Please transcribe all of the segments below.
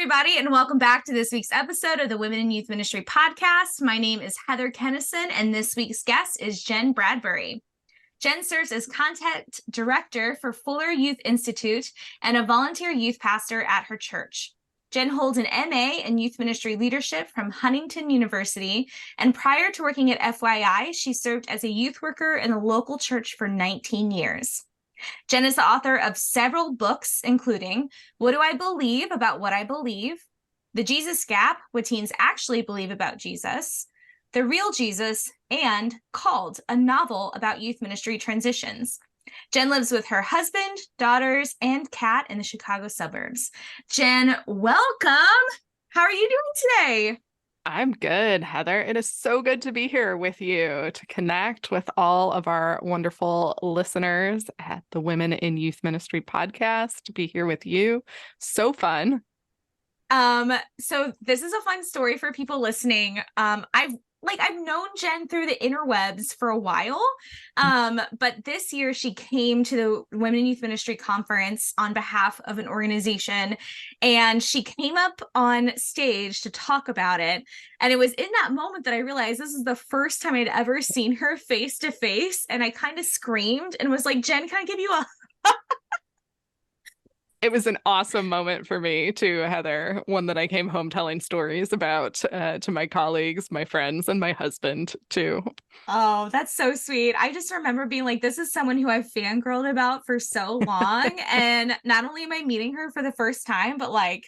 everybody, and welcome back to this week's episode of the Women in Youth Ministry podcast. My name is Heather Kennison, and this week's guest is Jen Bradbury. Jen serves as content director for Fuller Youth Institute and a volunteer youth pastor at her church. Jen holds an MA in youth ministry leadership from Huntington University, and prior to working at FYI, she served as a youth worker in a local church for 19 years. Jen is the author of several books, including What Do I Believe About What I Believe? The Jesus Gap, What Teens Actually Believe About Jesus, The Real Jesus, and Called, a novel about youth ministry transitions. Jen lives with her husband, daughters, and cat in the Chicago suburbs. Jen, welcome. How are you doing today? I'm good, Heather. It is so good to be here with you to connect with all of our wonderful listeners at the Women in Youth Ministry podcast, to be here with you. So fun. So this is a fun story for people listening. I've known Jen through the interwebs for a while, but this year she came to the Women in Youth Ministry conference on behalf of an organization, and she came up on stage to talk about it. And it was in that moment that I realized this is the first time I'd ever seen her face to face, and I kind of screamed and was like, Jen, can I give you a It was an awesome moment for me too, Heather, one that I came home telling stories about to my colleagues, my friends, and my husband too. Oh, that's so sweet. I just remember being like, this is someone who I've fangirled about for so long. And not only am I meeting her for the first time, but like,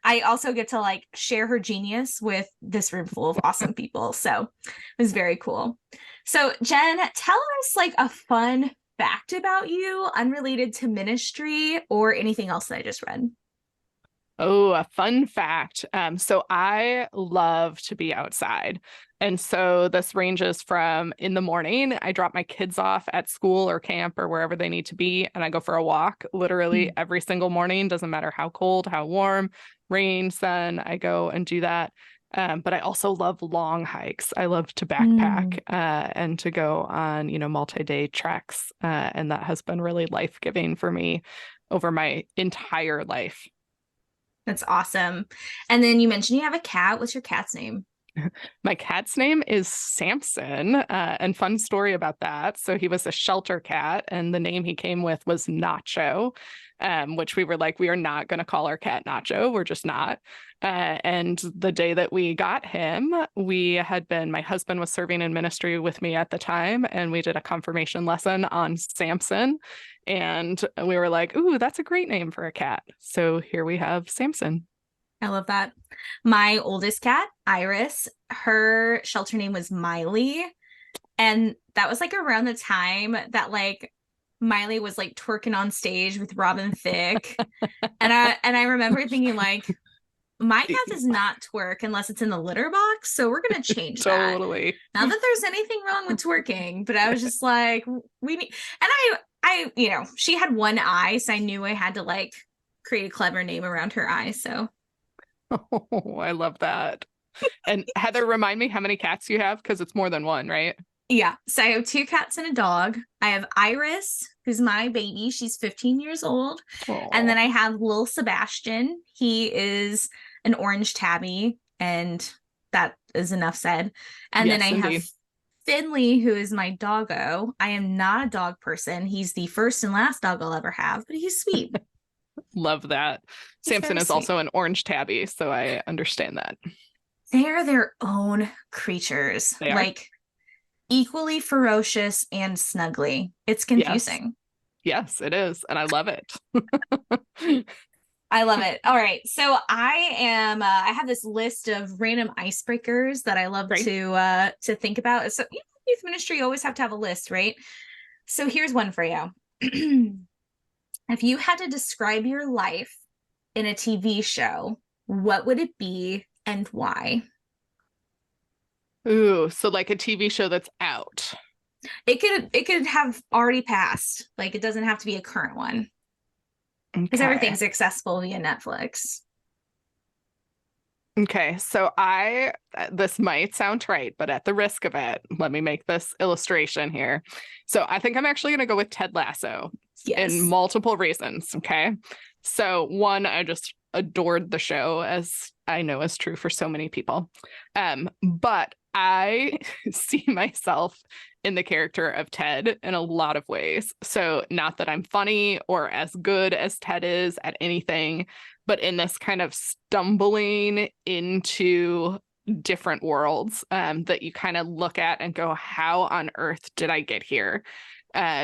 I also get to like share her genius with this room full of awesome people. So it was very cool. So Jen, tell us like a fun fact about you, unrelated to ministry or anything else that I just read. Oh, a fun fact. So I love to be outside. And so this ranges from in the morning, I drop my kids off at school or camp or wherever they need to be, and I go for a walk literally every single morning. Doesn't matter how cold, how warm, rain, sun, I go and do that. But I also love long hikes. I love to backpack and to go on, multi-day treks. And that has been really life-giving for me over my entire life. That's awesome. And then you mentioned you have a cat. What's your cat's name? My cat's name is Samson, and fun story about that. So he was a shelter cat, and the name he came with was Nacho, which we were like, we are not going to call our cat Nacho. We're just not. And the day that we got him, my husband was serving in ministry with me at the time, and we did a confirmation lesson on Samson. And we were like, ooh, that's a great name for a cat. So here we have Samson. I love that. My oldest cat, Iris, her shelter name was Miley. And that was like around the time that like Miley was like twerking on stage with Robin Thicke. and I remember thinking like, my cat does not twerk unless it's in the litter box. So we're going to change that. Totally. Not that there's anything wrong with twerking, but I was just like, we need, and I, she had one eye. So I knew I had to like create a clever name around her eye. So. Oh, I love that. And Heather, remind me how many cats you have, because it's more than one, right? Yeah. So I have 2 cats and a dog. I have Iris, who's my baby. She's 15 years old. Aww. And then I have Lil Sebastian. He is an orange tabby, and that is enough said. And yes, then I indeed. have Finley, who is my doggo. I am not a dog person. He's the first and last dog I'll ever have, but he's sweet. Love that. Samson is also an orange tabby, so I understand that. They're their own creatures, like equally ferocious and snuggly. It's confusing. Yes, it is. And I love it. I love it. All right. So I have this list of random icebreakers that I love to think about. So youth ministry, you always have to have a list, right? So here's one for you. If you had to describe your life in a TV show, what would it be and why? Ooh, so like a TV show that's out. It could have already passed. Like it doesn't have to be a current one. Because everything's accessible via Netflix. Okay, so this might sound trite, but at the risk of it, let me make this illustration here. So I think I'm actually going to go with Ted Lasso in multiple reasons, okay? So one, I just adored the show, as I know is true for so many people. But I see myself in the character of Ted in a lot of ways. So not that I'm funny or as good as Ted is at anything, but in this kind of stumbling into different worlds that you kind of look at and go, how on earth did I get here?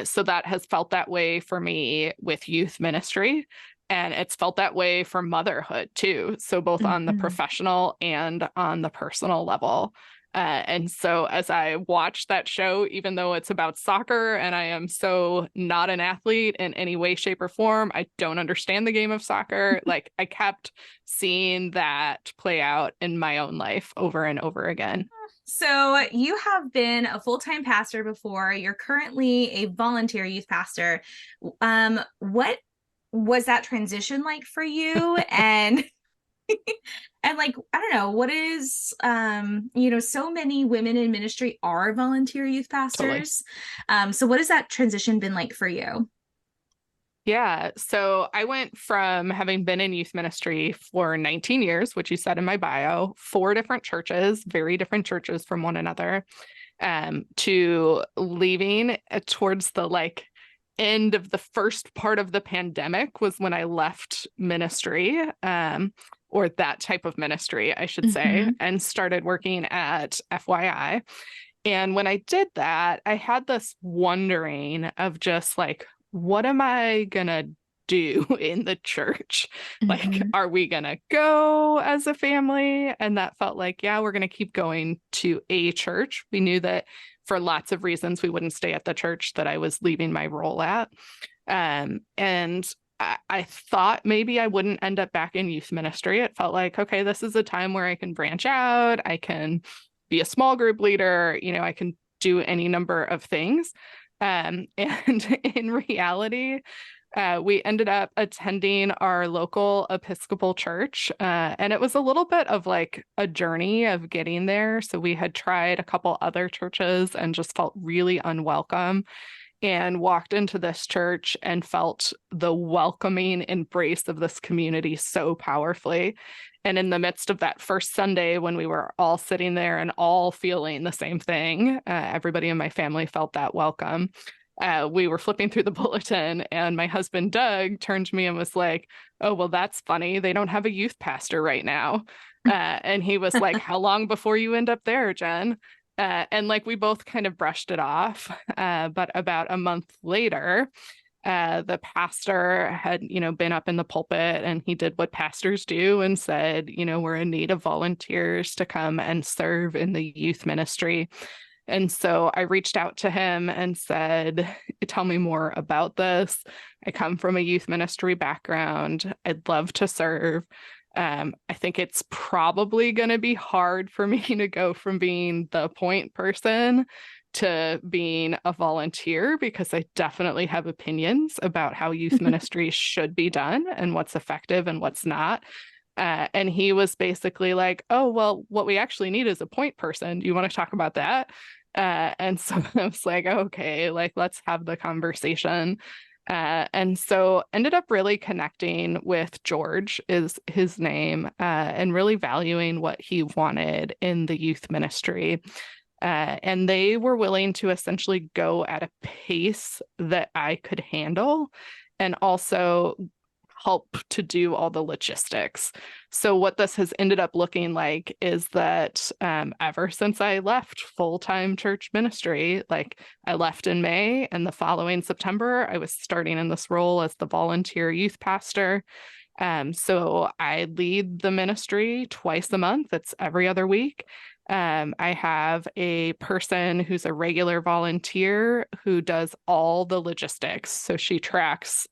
So that has felt that way for me with youth ministry. And it's felt that way for motherhood too. So both on the professional and on the personal level. And so as I watch that show, even though it's about soccer and I am so not an athlete in any way, shape, or form, I don't understand the game of soccer. Like, I kept seeing that play out in my own life over and over again. So you have been a full-time pastor before. You're currently a volunteer youth pastor. What was that transition like for you? And and like, I don't know, what is, so many women in ministry are volunteer youth pastors. Totally. So what has that transition been like for you? Yeah. So I went from having been in youth ministry for 19 years, which you said in my bio, 4 different churches, very different churches from one another, to leaving towards the end of the first part of the pandemic was when I left ministry, or that type of ministry, I should say, and started working at FYI. And when I did that, I had this wondering of just like, what am I gonna do in the church? Like, are we gonna go as a family? And that felt like, yeah, we're gonna keep going to a church. We knew that for lots of reasons we wouldn't stay at the church that I was leaving my role at. And I thought maybe I wouldn't end up back in youth ministry. It felt like, okay, this is a time where I can branch out. I can be a small group leader. I can do any number of things. And in reality, we ended up attending our local Episcopal church. And it was a little bit of like a journey of getting there. So we had tried a couple other churches and just felt really unwelcome, and walked into this church and felt the welcoming embrace of this community so powerfully. And in the midst of that first Sunday, when we were all sitting there and all feeling the same thing, everybody in my family felt that welcome. We were flipping through the bulletin, and my husband, Doug, turned to me and was like, oh, well, that's funny. They don't have a youth pastor right now. And he was like, how long before you end up there, Jen? And like, we both kind of brushed it off. But about a month later, the pastor had, been up in the pulpit, and he did what pastors do and said, we're in need of volunteers to come and serve in the youth ministry. And so I reached out to him and said, tell me more about this. I come from a youth ministry background. I'd love to serve. I think it's probably going to be hard for me to go from being the point person to being a volunteer, because I definitely have opinions about how youth ministry should be done and what's effective and what's not. And he was basically like, oh, well, what we actually need is a point person. Do you want to talk about that? And so I was like, okay, like, let's have the conversation. And so ended up really connecting with George, is his name, and really valuing what he wanted in the youth ministry. And they were willing to essentially go at a pace that I could handle, and also help to do all the logistics. So what this has ended up looking like is that ever since I left full-time church ministry, like I left in May, and the following September, I was starting in this role as the volunteer youth pastor. So I lead the ministry twice a month. It's every other week. I have a person who's a regular volunteer who does all the logistics. So she tracks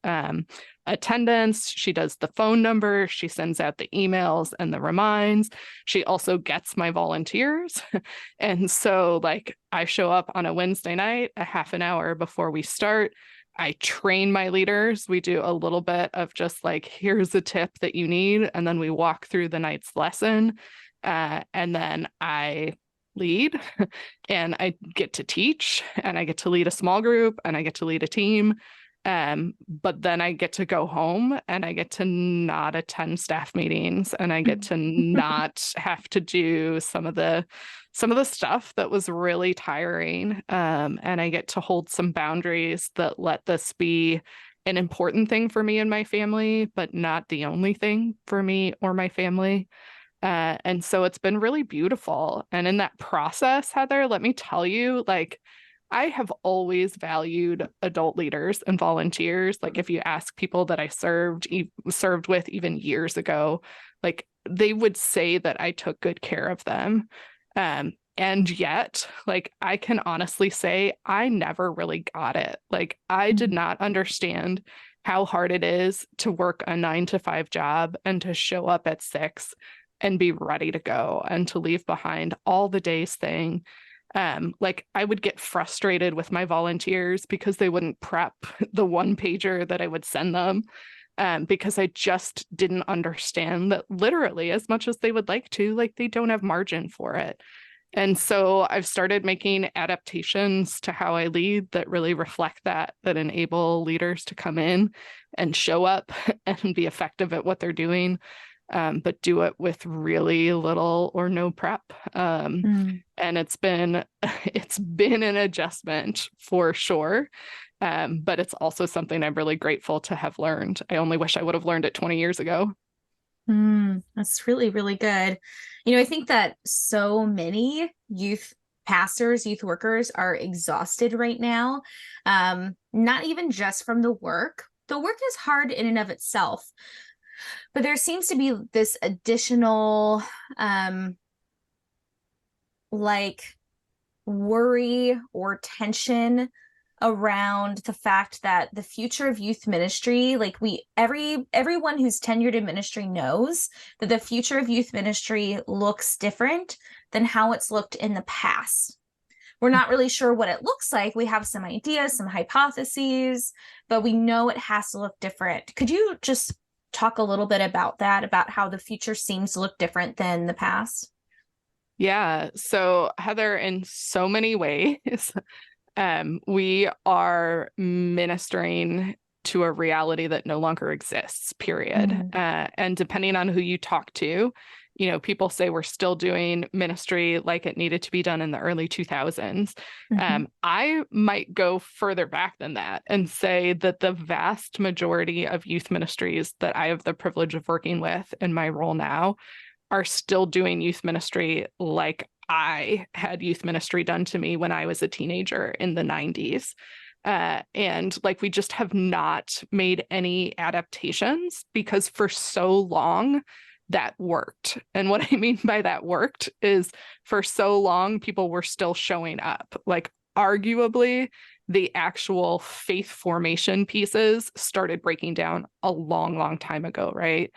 attendance, she does the phone number, she sends out the emails and the reminds. She also gets my volunteers. And so like, I show up on a Wednesday night, a half an hour before we start. I train my leaders. We do a little bit of just like, here's a tip that you need. And then we walk through the night's lesson. And then I lead, and I get to teach, and I get to lead a small group, and I get to lead a team. But then I get to go home and I get to not attend staff meetings and I get to not have to do some of the stuff that was really tiring. And I get to hold some boundaries that let this be an important thing for me and my family, but not the only thing for me or my family. And so it's been really beautiful. And in that process, Heather, let me tell you, like, I have always valued adult leaders and volunteers. Like if you ask people that I served with even years ago, like they would say that I took good care of them. And yet, like I can honestly say I never really got it. Like I did not understand how hard it is to work a 9 to 5 job and to show up at 6 and be ready to go and to leave behind all the day's thing. Like I would get frustrated with my volunteers because they wouldn't prep the 1-pager that I would send them, because I just didn't understand that literally as much as they would like to, like they don't have margin for it. And so I've started making adaptations to how I lead that really reflect that enable leaders to come in and show up and be effective at what they're doing. But do it with really little or no prep. And it's been an adjustment for sure. But it's also something I'm really grateful to have learned. I only wish I would have learned it 20 years ago. That's really, really good. I think that so many youth pastors, youth workers are exhausted right now. Not even just from the work. The work is hard in and of itself. But there seems to be this additional, like worry or tension around the fact that the future of youth ministry, like everyone who's tenured in ministry knows that the future of youth ministry looks different than how it's looked in the past. We're not really sure what it looks like. We have some ideas, some hypotheses, but we know it has to look different. Could you just talk a little bit about that, about how the future seems to look different than the past? Yeah. So Heather, in so many ways, we are ministering to a reality that no longer exists, period. And depending on who you talk to, people say we're still doing ministry like it needed to be done in the early 2000s. I might go further back than that and say that the vast majority of youth ministries that I have the privilege of working with in my role now are still doing youth ministry like I had youth ministry done to me when I was a teenager in the 90s. And like we just have not made any adaptations because for so long that worked. And what I mean by that worked is for so long people were still showing up. Like arguably the actual faith formation pieces started breaking down a long, long time ago, right?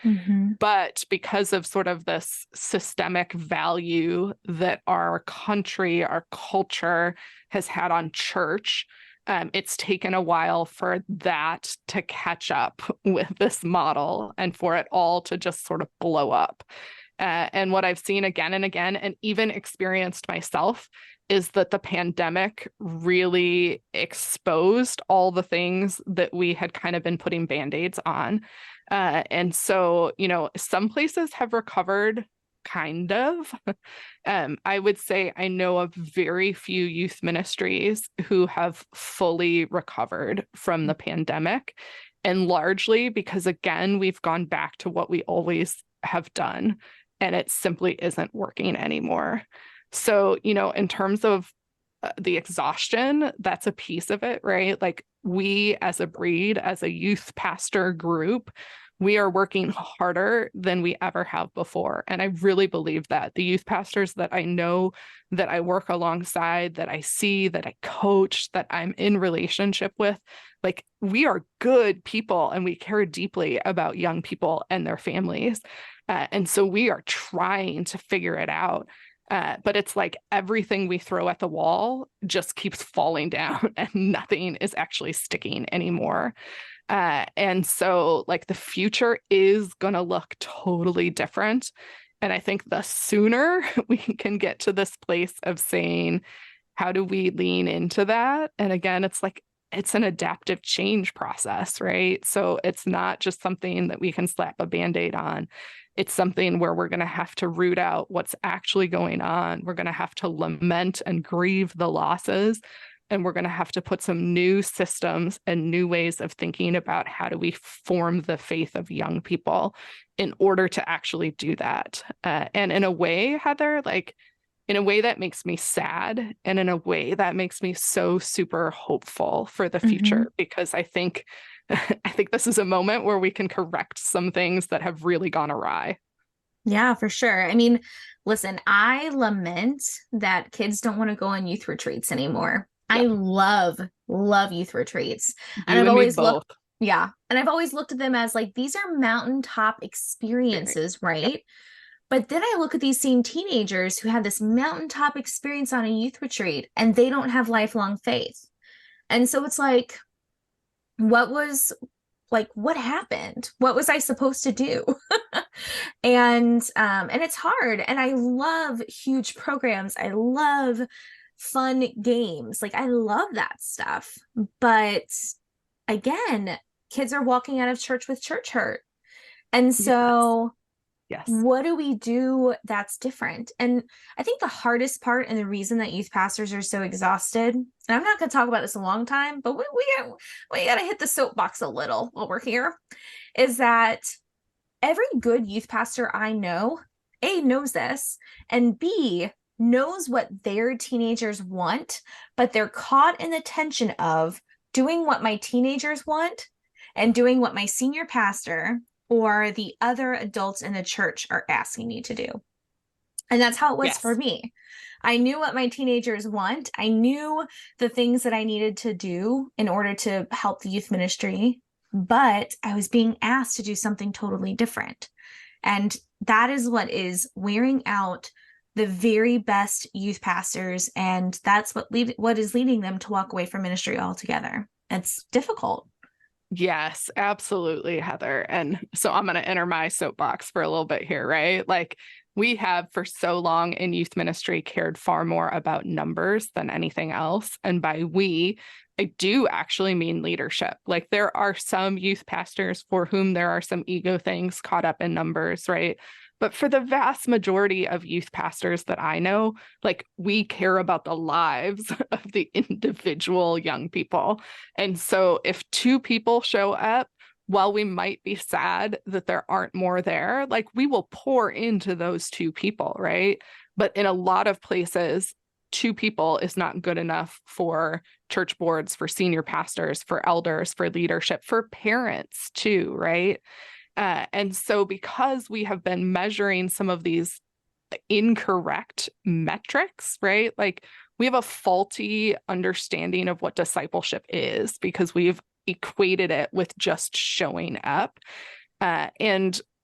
But because of sort of this systemic value that our country, our culture has had on church, it's taken a while for that to catch up with this model and for it all to just sort of blow up. And what I've seen again and again, and even experienced myself, is that the pandemic really exposed all the things that we had kind of been putting Band-Aids on. And so, some places have recovered kind of. I would say I know of very few youth ministries who have fully recovered from the pandemic. And largely because, again, we've gone back to what we always have done, and it simply isn't working anymore. So, in terms of the exhaustion, that's a piece of it, right? Like we as a breed, as a youth pastor group, we are working harder than we ever have before. And I really believe that the youth pastors that I know, that I work alongside, that I see, that I coach, that I'm in relationship with, like we are good people and we care deeply about young people and their families. And so we are trying to figure it out. But it's like everything we throw at the wall just keeps falling down and nothing is actually sticking anymore. And so like the future is going to look totally different. And I think the sooner we can get to this place of saying, how do we lean into that? And again, it's like it's an adaptive change process, right? So it's not just something that we can slap a Band-Aid on. It's something where we're going to have to root out what's actually going on. We're going to have to lament and grieve the losses. And we're going to have to put some new systems and new ways of thinking about how do we form the faith of young people in order to actually do that. And in a way, Heather, like in a way that makes me sad, and in a way that makes me so super hopeful for the future, because I think this is a moment where we can correct some things that have really gone awry. Yeah, for sure. I mean, listen, I lament that kids don't want to go on youth retreats anymore. I Yep. love youth retreats. And You I've and me always both. looked, yeah. And I've always looked at them as like, these are mountaintop experiences, right? Yep. But then I look at these same teenagers who have this mountaintop experience on a youth retreat and they don't have lifelong faith. And so it's like, what happened? What was I supposed to do? And it's hard. And I love huge programs. I love fun games. Like I love that stuff. But again, kids are walking out of church with church hurt. And so Yes. what do we do that's different? And I think the hardest part and the reason that youth pastors are so exhausted, and I'm not going to talk about this a long time, but we got to hit the soapbox a little while we're here, is that every good youth pastor I know, A, knows this, and B, knows what their teenagers want, but they're caught in the tension of doing what my teenagers want and doing what my senior pastor or the other adults in the church are asking me to do. And that's how it was for me. I knew what my teenagers want. I knew the things that I needed to do in order to help the youth ministry, but I was being asked to do something totally different. And that is what is wearing out the very best youth pastors. And that's what is leading them to walk away from ministry altogether. It's difficult. Yes, absolutely, Heather. And so I'm going to enter my soapbox for a little bit here, right? Like we have for so long in youth ministry cared far more about numbers than anything else. And by we, I do actually mean leadership. Like there are some youth pastors for whom there are some ego things caught up in numbers, right? But for the vast majority of youth pastors that I know, like we care about the lives of the individual young people. And so if two people show up, while we might be sad that there aren't more there, like we will pour into those two people, right? But in a lot of places, two people is not good enough for church boards, for senior pastors, for elders, for leadership, for parents too, right? And so because we have been measuring some of these incorrect metrics, right? Like we have a faulty understanding of what discipleship is because we've equated it with just showing up. I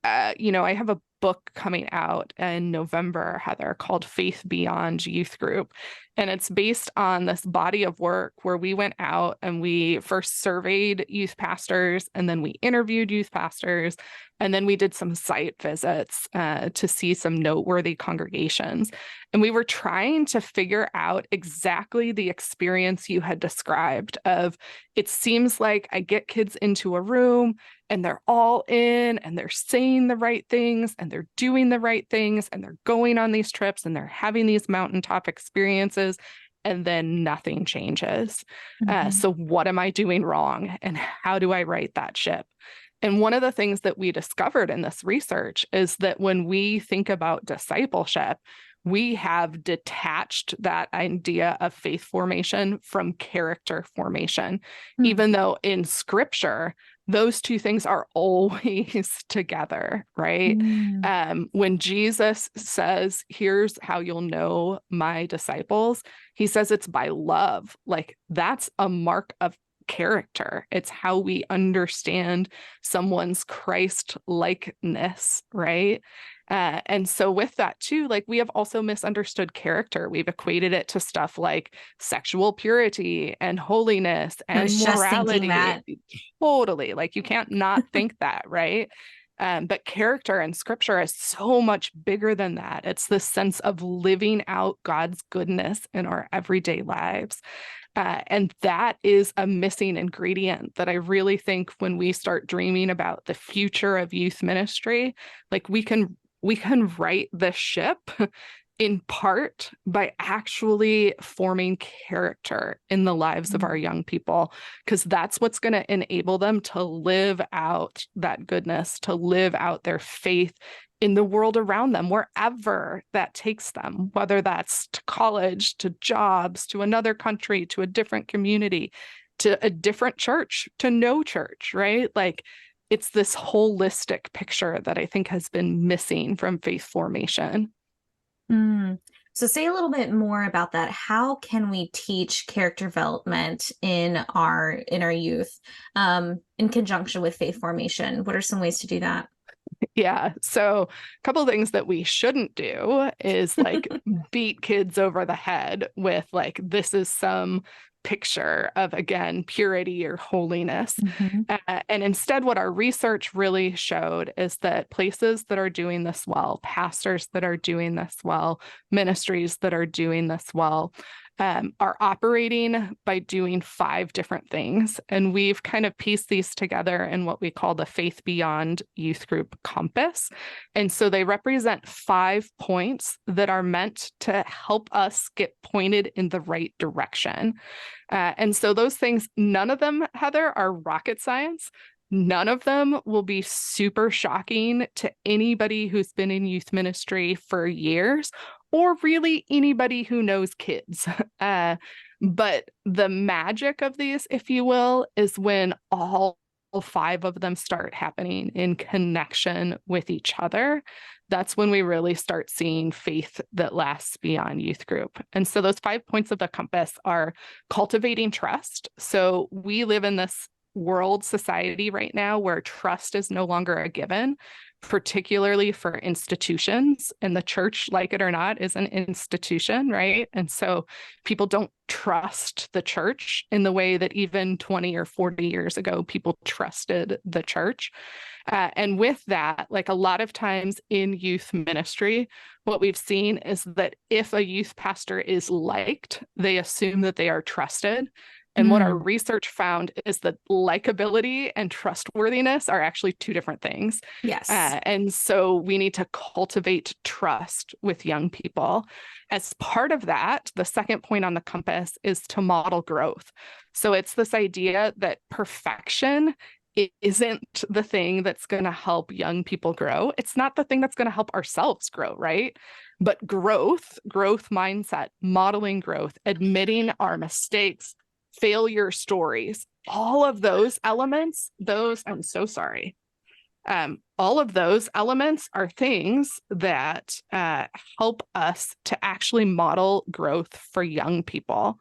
have a book coming out in November, Heather, called Faith Beyond Youth Group. And it's based on this body of work where we went out and we first surveyed youth pastors, and then we interviewed youth pastors, and then we did some site visits to see some noteworthy congregations. And we were trying to figure out exactly the experience you had described of, it seems like I get kids into a room and they're all in and they're saying the right things and they're doing the right things and they're going on these trips and they're having these mountaintop experiences, and then nothing changes. So what am I doing wrong and how do I right that ship? And one of the things that we discovered in this research is that when we think about discipleship, we have detached that idea of faith formation from character formation, even though in scripture, those two things are always together, right? When Jesus says, here's how you'll know my disciples, he says it's by love. Like that's a mark of character. It's how we understand someone's Christ likeness, right? And so with that too, like we have also misunderstood character. We've equated it to stuff like sexual purity and holiness and morality. Totally. Like you can't not think that, right? But character in scripture is so much bigger than that. It's this sense of living out God's goodness in our everyday lives. And that is a missing ingredient that I really think when we start dreaming about the future of youth ministry, like we can right the ship in part by actually forming character in the lives of our young people, because that's what's going to enable them to live out that goodness, to live out their faith in the world around them, wherever that takes them, whether that's to college, to jobs, to another country, to a different community, to a different church, to no church, right? Like it's this holistic picture that I think has been missing from faith formation. So say a little bit more about that. How can we teach character development in our youth in conjunction with faith formation? What are some ways to do that? Yeah. So a couple of things that we shouldn't do is like beat kids over the head with like, this is some picture of, again, purity or holiness. And instead, what our research really showed is that places that are doing this well, pastors that are doing this well, ministries that are doing this well, are operating by doing 5 different things. And we've kind of pieced these together in what we call the Faith Beyond Youth Group Compass. And so they represent 5 points that are meant to help us get pointed in the right direction. And so those things, none of them, Heather, are rocket science. None of them will be super shocking to anybody who's been in youth ministry for years, or really anybody who knows kids. But the magic of these, if you will, is when all 5 of them start happening in connection with each other. That's when we really start seeing faith that lasts beyond youth group. And so those 5 points of the compass are cultivating trust. So we live in this world society right now where trust is no longer a given, particularly for institutions. And the church, like it or not, is an institution, right? And so people don't trust the church in the way that even 20 or 40 years ago, people trusted the church. And with that, like a lot of times in youth ministry, what we've seen is that if a youth pastor is liked, they assume that they are trusted. And what our research found is that likability and trustworthiness are actually 2 different things. Yes. And so we need to cultivate trust with young people. As part of that, the second point on the compass is to model growth. So it's this idea that perfection isn't the thing that's going to help young people grow. It's not the thing that's going to help ourselves grow, right? But growth mindset, modeling growth, admitting our mistakes, failure stories, all of those elements, all of those elements are things that help us to actually model growth for young people.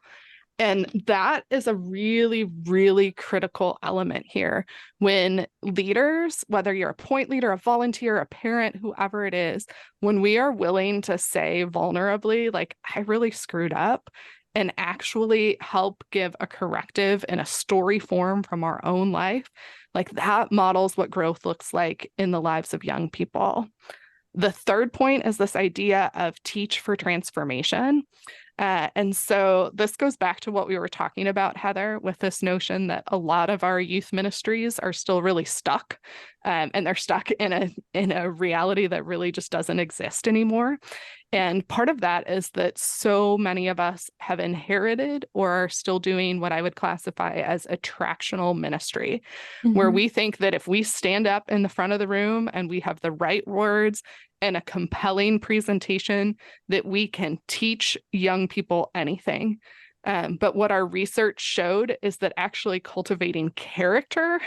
And that is a really, really critical element here. When leaders, whether you're a point leader, a volunteer, a parent, whoever it is, when we are willing to say vulnerably, like, I really screwed up, and actually help give a corrective in a story form from our own life, like that models what growth looks like in the lives of young people. The third point is this idea of teach for transformation. And so this goes back to what we were talking about, Heather, with this notion that a lot of our youth ministries are still really stuck, and they're stuck in a reality that really just doesn't exist anymore. And part of that is that so many of us have inherited or are still doing what I would classify as attractional ministry, where we think that if we stand up in the front of the room and we have the right words and a compelling presentation, that we can teach young people anything. But what our research showed is that actually cultivating character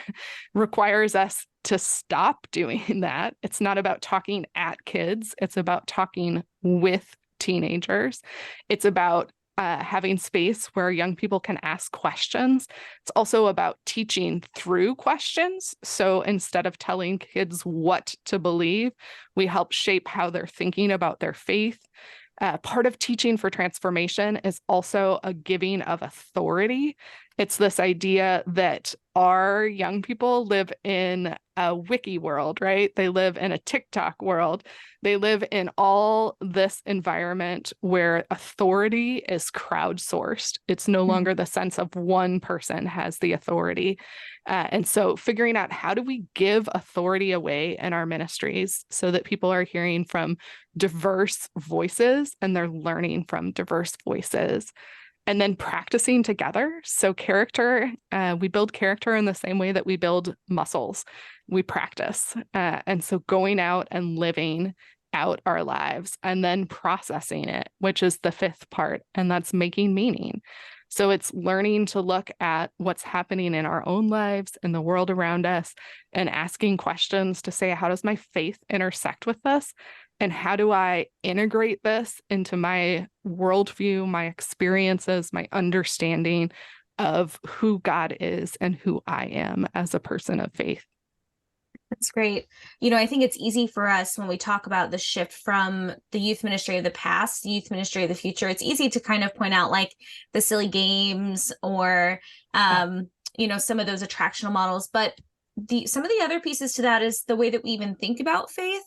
requires us to stop doing that. It's not about talking at kids. It's about talking with teenagers. It's about having space where young people can ask questions. It's also about teaching through questions. So instead of telling kids what to believe, we help shape how they're thinking about their faith. Part of teaching for transformation is also a giving of authority. It's this idea that our young people live in a wiki world, right? They live in a TikTok world. They live in all this environment where authority is crowdsourced. It's no longer the sense of one person has the authority. And so figuring out how do we give authority away in our ministries so that people are hearing from diverse voices and they're learning from diverse voices. And then practicing together. So character, we build character in the same way that we build muscles. We practice. And so going out and living out our lives and then processing it, which is the fifth part, and that's making meaning. So it's learning to look at what's happening in our own lives and the world around us and asking questions to say, how does my faith intersect with this? And how do I integrate this into my worldview, my experiences, my understanding of who God is and who I am as a person of faith? That's great. I think it's easy for us when we talk about the shift from the youth ministry of the past, the youth ministry of the future. It's easy to kind of point out like the silly games or, some of those attractional models, but some of the other pieces to that is the way that we even think about faith.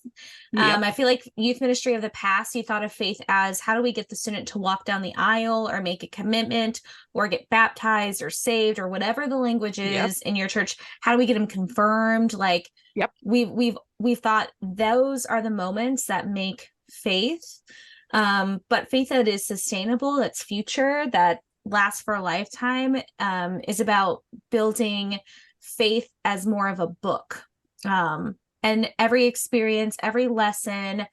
Yep. I feel like youth ministry of the past, you thought of faith as how do we get the student to walk down the aisle or make a commitment or get baptized or saved or whatever the language is in your church. How do we get them confirmed? Like we've thought those are the moments that make faith. But faith that is sustainable, that's future, that lasts for a lifetime, is about building faith as more of a book. And every experience, every lesson,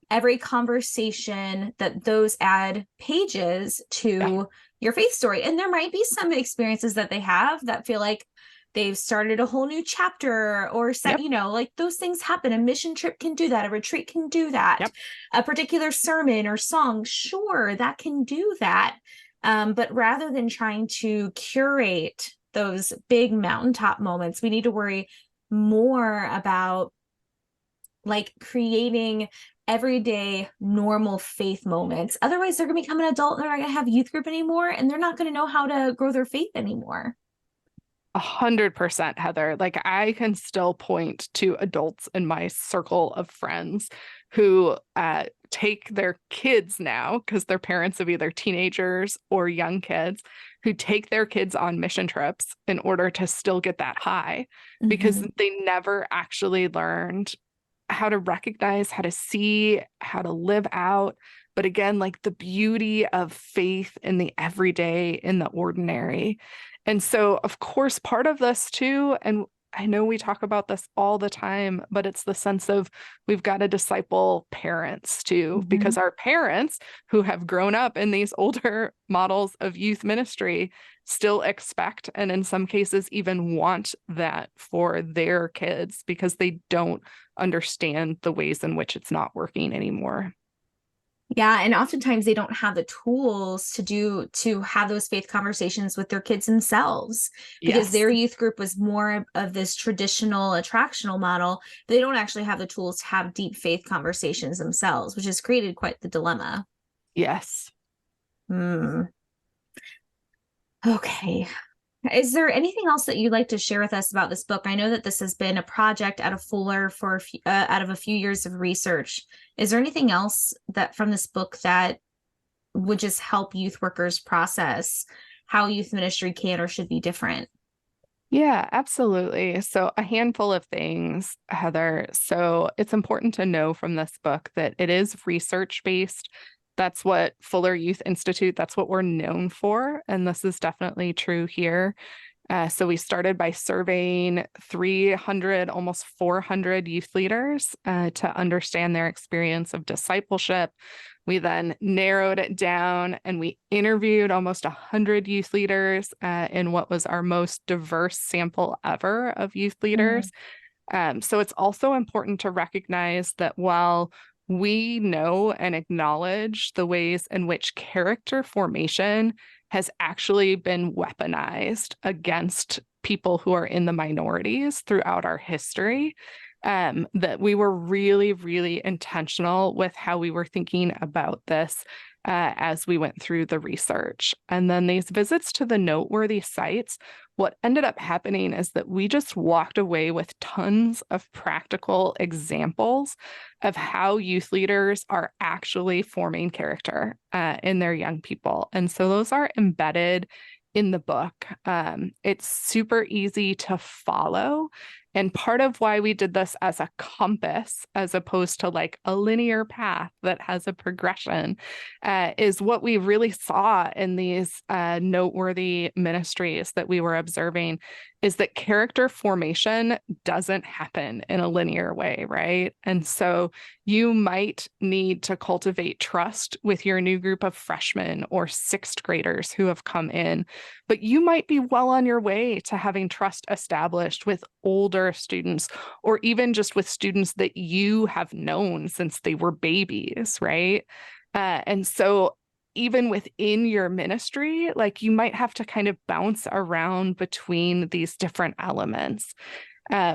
every conversation, that those add pages to your faith story. And there might be some experiences that they have that feel like they've started a whole new chapter or set, like those things happen. A mission trip can do that. A retreat can do that. A particular sermon or song, sure, that can do that. But rather than trying to curate those big mountaintop moments, we need to worry more about like creating everyday normal faith moments. Otherwise, they're going to become an adult and they're not going to have youth group anymore, and they're not going to know how to grow their faith anymore. 100%, Heather. Like I can still point to adults in my circle of friends who take their kids now, because their parents of either teenagers or young kids, who take their kids on mission trips in order to still get that high, because they never actually learned how to recognize, how to see, how to live out. But again, like the beauty of faith in the everyday, in the ordinary. And so, of course, part of this too, and I know we talk about this all the time, but it's the sense of we've got to disciple parents too, because our parents who have grown up in these older models of youth ministry still expect, and in some cases even want that for their kids because they don't understand the ways in which it's not working anymore. Yeah. And oftentimes they don't have the tools to have those faith conversations with their kids themselves, because their youth group was more of this traditional attractional model. They don't actually have the tools to have deep faith conversations themselves, which has created quite the dilemma. Yes. Okay. Is there anything else that you'd like to share with us about this book? I know that this has been a project out of Fuller for out of a few years of research. Is there anything else that from this book that would just help youth workers process how youth ministry can or should be different? Yeah, absolutely. So a handful of things, Heather. So it's important to know from this book that it is research-based. That's what Fuller Youth Institute, that's what we're known for. And this is definitely true here. So we started by surveying 300, almost 400 youth leaders to understand their experience of discipleship. We then narrowed it down and we interviewed almost 100 youth leaders in what was our most diverse sample ever of youth leaders. So it's also important to recognize that while we know and acknowledge the ways in which character formation has actually been weaponized against people who are in the minorities throughout our history, that we were really, really intentional with how we were thinking about this as we went through the research. And then these visits to the noteworthy sites, what ended up happening is that we just walked away with tons of practical examples of how youth leaders are actually forming character in their young people. And so those are embedded in the book. It's super easy to follow. And part of why we did this as a compass, as opposed to like a linear path that has a progression, is what we really saw in these noteworthy ministries that we were observing, is that character formation doesn't happen in a linear way, right? And so you might need to cultivate trust with your new group of freshmen or sixth graders who have come in, but you might be well on your way to having trust established with older students, or even just with students that you have known since they were babies, right? And so even within your ministry, like you might have to kind of bounce around between these different elements.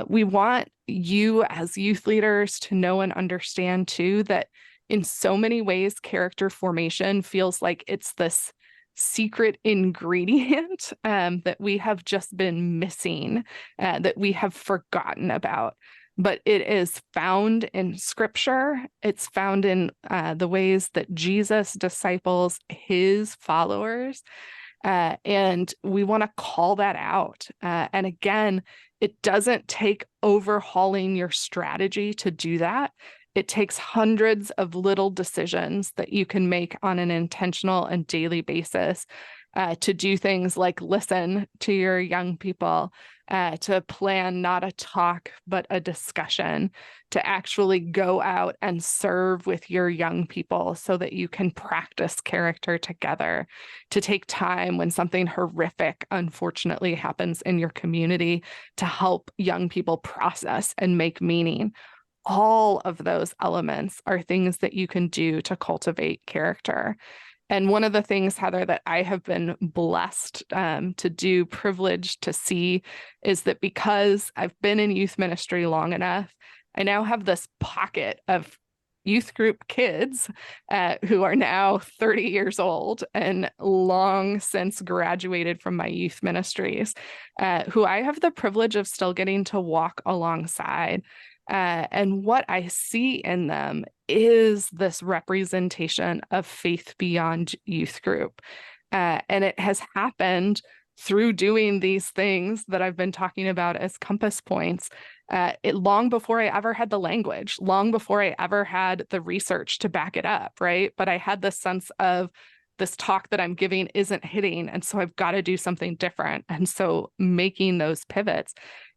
We want you as youth leaders to know and understand too that in so many ways, character formation feels like it's this secret ingredient that we have just been missing, that we have forgotten about. But it is found in Scripture. It's found in the ways that Jesus disciples his followers. And we want to call that out. And again, it doesn't take overhauling your strategy to do that. It takes hundreds of little decisions that you can make on an intentional and daily basis to do things like listen to your young people, to plan not a talk, but a discussion, to actually go out and serve with your young people so that you can practice character together, to take time when something horrific, unfortunately, happens in your community to help young people process and make meaning. All of those elements are things that you can do to cultivate character. And one of the things, Heather, that I have been blessed to do, privileged to see, is that because I've been in youth ministry long enough, I now have this pocket of youth group kids who are now 30 years old and long since graduated from my youth ministries, who I have the privilege of still getting to walk alongside. And what I see in them is this representation of faith beyond youth group. And it has happened through doing these things that I've been talking about as compass points, long before I ever had the language, long before I ever had the research to back it up, right? But I had this sense of this talk that I'm giving isn't hitting, and so I've got to do something different. And so making those pivots.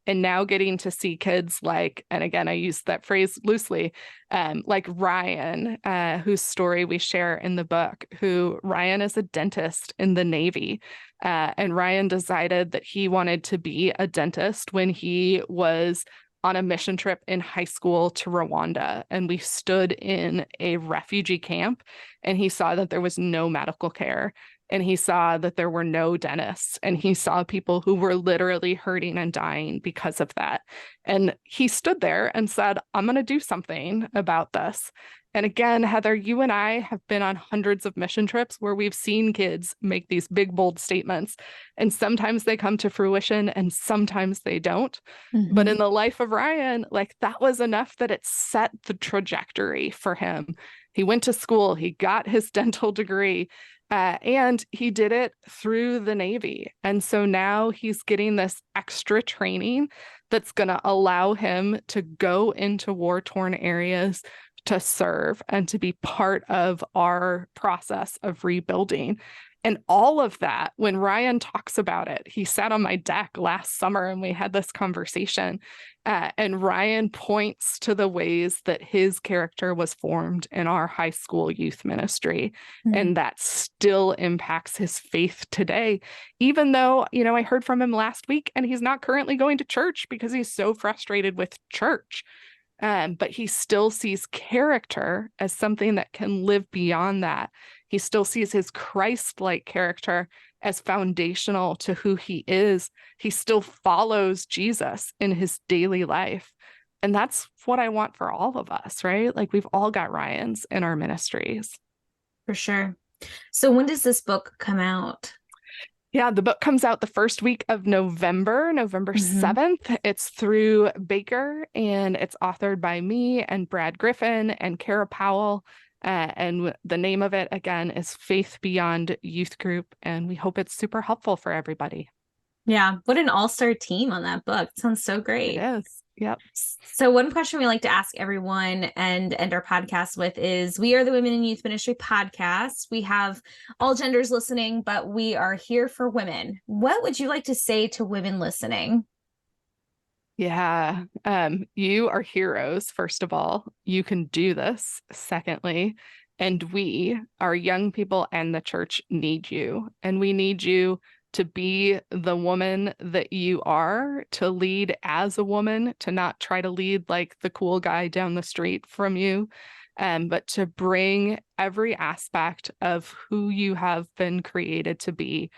And now getting to see kids like, and again, I use that phrase loosely, like Ryan, whose story we share in the book, who Ryan is a dentist in the Navy. And Ryan decided that he wanted to be a dentist when he was on a mission trip in high school to Rwanda. And we stood in a refugee camp and he saw that there was no medical care. And he saw that there were no dentists, and he saw people who were literally hurting and dying because of that. And he stood there and said, I'm going to do something about this. And again, Heather, you and I have been on hundreds of mission trips where we've seen kids make these big, bold statements. And sometimes they come to fruition and sometimes they don't. Mm-hmm. But in the life of Ryan, like that was enough that it set the trajectory for him. He went to school, he got his dental degree, and he did it through the Navy. And so now he's getting this extra training that's going to allow him to go into war-torn areas to serve and to be part of our process of rebuilding. And all of that, when Ryan talks about it, he sat on my deck last summer and we had this conversation. And Ryan points to the ways that his character was formed in our high school youth ministry. Mm-hmm. And that still impacts his faith today, even though, I heard from him last week and he's not currently going to church because he's so frustrated with church. But he still sees character as something that can live beyond that. He still sees his Christ-like character as foundational to who he is. He still follows Jesus in his daily life. And that's what I want for all of us, right? Like we've all got Ryans in our ministries. For sure. So when does this book come out? Yeah, the book comes out the first week of November, November Mm-hmm. 7th. It's through Baker and it's authored by me and Brad Griffin and Kara Powell. And the name of it, again, is Faith Beyond Youth Group. And we hope it's super helpful for everybody. Yeah. What an all-star team on that book. It sounds so It great. is. Yep. So one question we like to ask everyone and end our podcast with is, we are the Women in Youth Ministry podcast. We have all genders listening, but we are here for women. What would you like to say to women listening? Yeah. You are heroes, first of all. You can do this, secondly. And we, our young people and the church, need you. And we need you to be the woman that you are, to lead as a woman, to not try to lead like the cool guy down the street from you, but to bring every aspect of who you have been created to be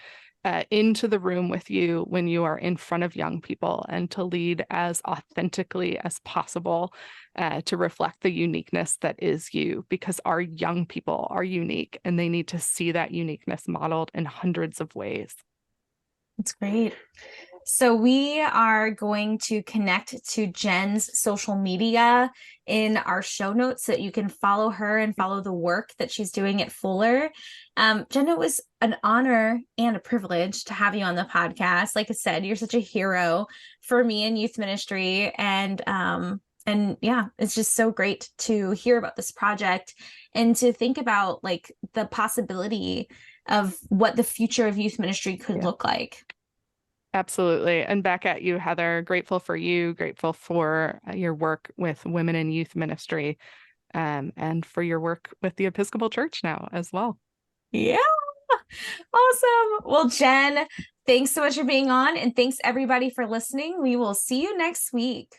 into the room with you when you are in front of young people, and to lead as authentically as possible, to reflect the uniqueness that is you, because our young people are unique and they need to see that uniqueness modeled in hundreds of ways. That's great. So we are going to connect to Jen's social media in our show notes so that you can follow her and follow the work that she's doing at Fuller. Jen, it was an honor and a privilege to have you on the podcast. Like I said, you're such a hero for me in youth ministry. And yeah, it's just so great to hear about this project and to think about like the possibility of what the future of youth ministry could look like. Absolutely. And back at you, Heather, grateful for you, grateful for your work with women in youth ministry, and for your work with the Episcopal Church now as well. Yeah. Awesome. Well, Jen, thanks so much for being on, and thanks everybody for listening. We will see you next week.